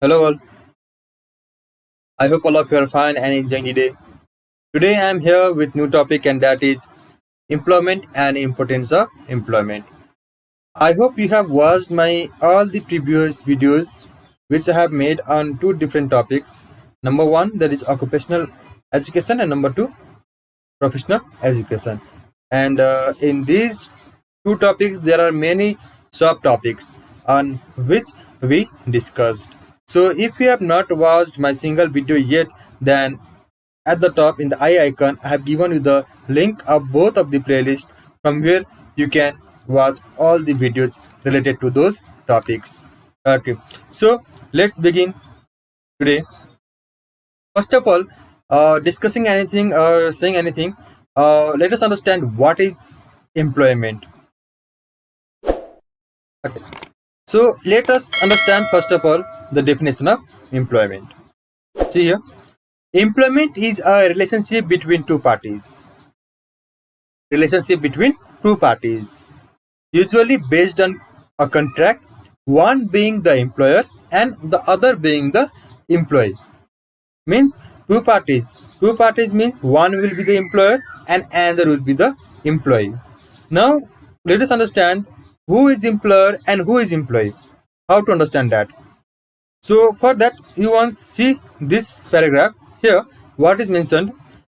Hello all. I hope all of you are fine and enjoying the day. Today I am here with new topic and that is employment and importance of employment. I hope you have watched my all the previous videos which I have made on two different topics. Number one, that is occupational education, and number two, professional education. And in these two topics there are many subtopics on which we discussed. So if you have not watched my single video yet, then at the top in the eye icon I have given you the link of both of the playlist from where you can watch all the videos related to those topics. Okay, so let's begin today. First of all, discussing anything or saying anything, let us understand what is employment. Okay. So let us understand first of all the definition of employment. See here, employment is a relationship between two parties. Relationship between two parties, usually based on a contract, one being the employer and the other being the employee. Means two parties. Two parties means one will be the employer and another will be the employee. Now let us understand who is employer and who is employee. How to understand that? So for that you want to see this paragraph here. What is mentioned?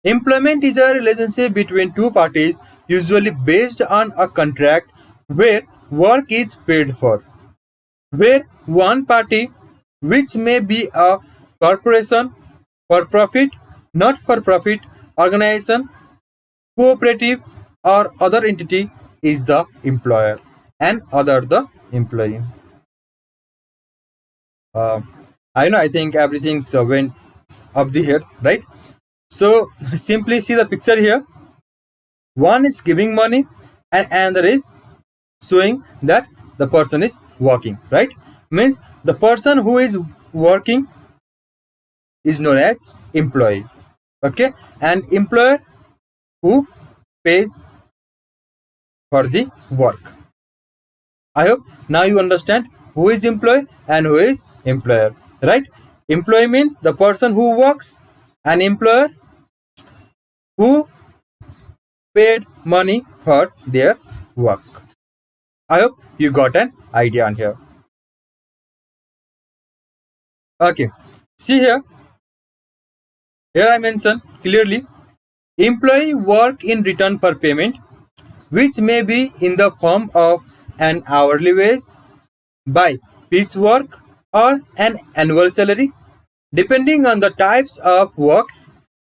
Employment is a relationship between two parties, usually based on a contract where work is paid for, where one party, which may be a corporation, for profit, not for profit organization, cooperative, or other entity, is the employer and other the employee. Uh, I know, I think everything's went up the head, right? So simply see the picture here. One is giving money and another is showing that the person is working, right? Means the person who is working is known as employee. Okay, and employer who pays for the work. I hope now you understand who is employee and who is employer, right? Employee means the person who works, and employer who paid money for their work. I hope you got an idea on here. Okay, see here. Here I mention clearly, employee work in return for payment, which may be in the form of an hourly wage, by piece work, or an annual salary, depending on the types of work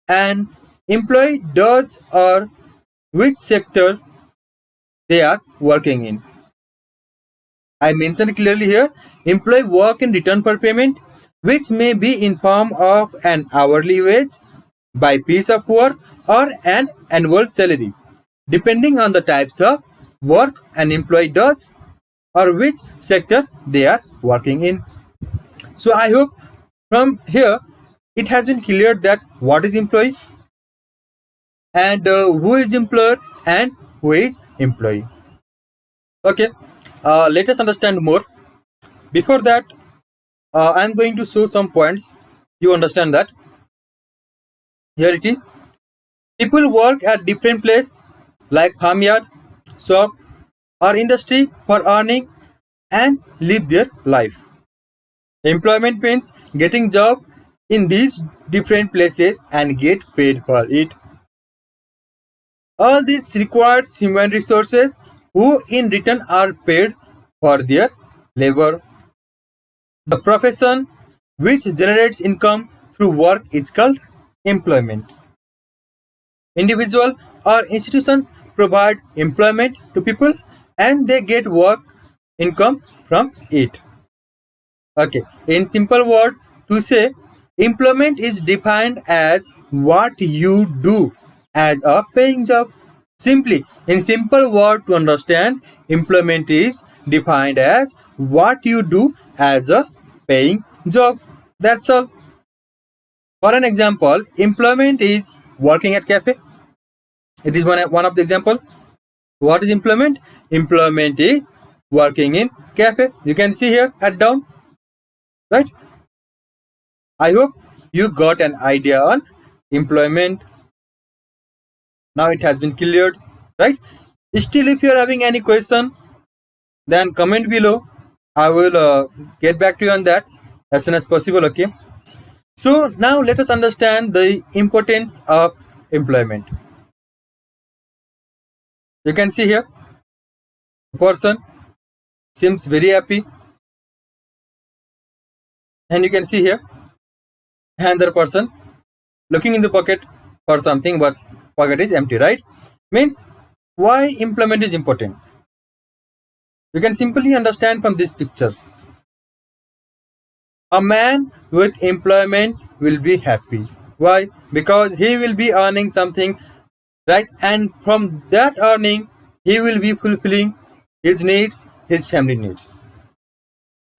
an employee does or which sector they are working in. I mentioned clearly here, employee work in return for payment, which may be in form of an hourly wage, by piece of work, or an annual salary, depending on the types of work an employee does or which sector they are working in. So I hope from here it has been clear that what is employee and who is employer and who is employee. Okay, let us understand more. Before that, I am going to show some points. You understand that? Here it is. People work at different places like farmyard, shop, or industry for earning and live their life. Employment means getting job in these different places and get paid for it. All this requires human resources who in return are paid for their labor. The profession which generates income through work is called employment. Individual or institutions provide employment to people and they get work income from it. Okay, in simple word to say, employment is defined as what you do as a paying job. Simply, in simple word to understand, employment is defined as what you do as a paying job. That's all. For an example, employment is working at cafe. It is one of the example. What is employment? Employment is working in cafe. You can see here at down, right? I hope you got an idea on employment. Now it has been cleared, right? Still, if you are having any question, then comment below. I will get back to you on that as soon as possible. Okay. So now let us understand the importance of employment. You can see here, a person seems very happy, and you can see here another person looking in the pocket for something, but pocket is empty, right? Means why employment is important. You can simply understand from these pictures. A man with employment will be happy. Why? Because he will be earning something, right? And from that earning, he will be fulfilling his needs, his family needs.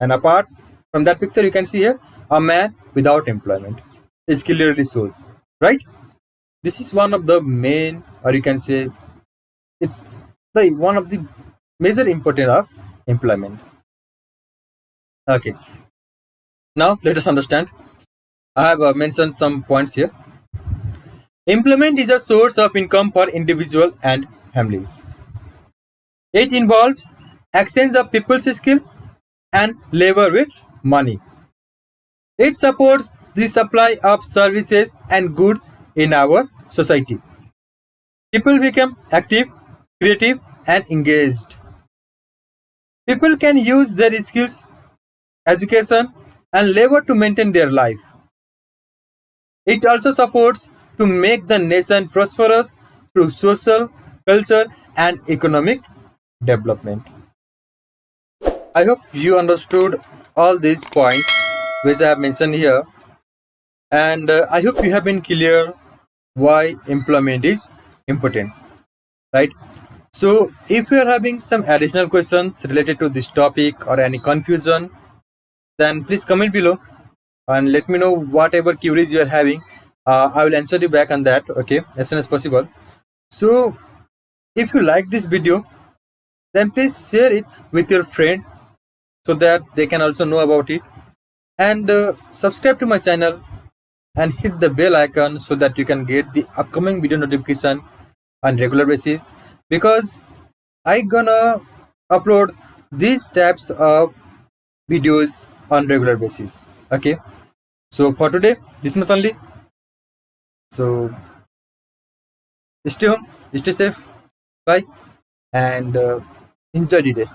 And apart from that picture, you can see here a man without employment. It clearly shows, right? This is one of the main, or you can say, it's the one of the major importance of employment. Okay. Now let us understand. I have mentioned some points here. Employment is a source of income for individual and families. It involves exchange of people's skill and labor with money. It supports the supply of services and goods in our society. People become active, creative, and engaged. People can use their skills, education, and labor to maintain their life. It also supports to make the nation prosperous through social, culture, and economic development. I hope you understood all these points which I have mentioned here, and I hope you have been clear why employment is important, right? So, if you are having some additional questions related to this topic or any confusion, then please comment below and let me know whatever queries you are having. I will answer you back on that, okay, as soon as possible. So, if you like this video, then please share it with your friend so that they can also know about it. And subscribe to my channel and hit the bell icon so that you can get the upcoming video notification on regular basis, because I gonna upload these types of videos on regular basis. Okay, so for today this much only. So stay home, stay safe, bye, and enjoy the day.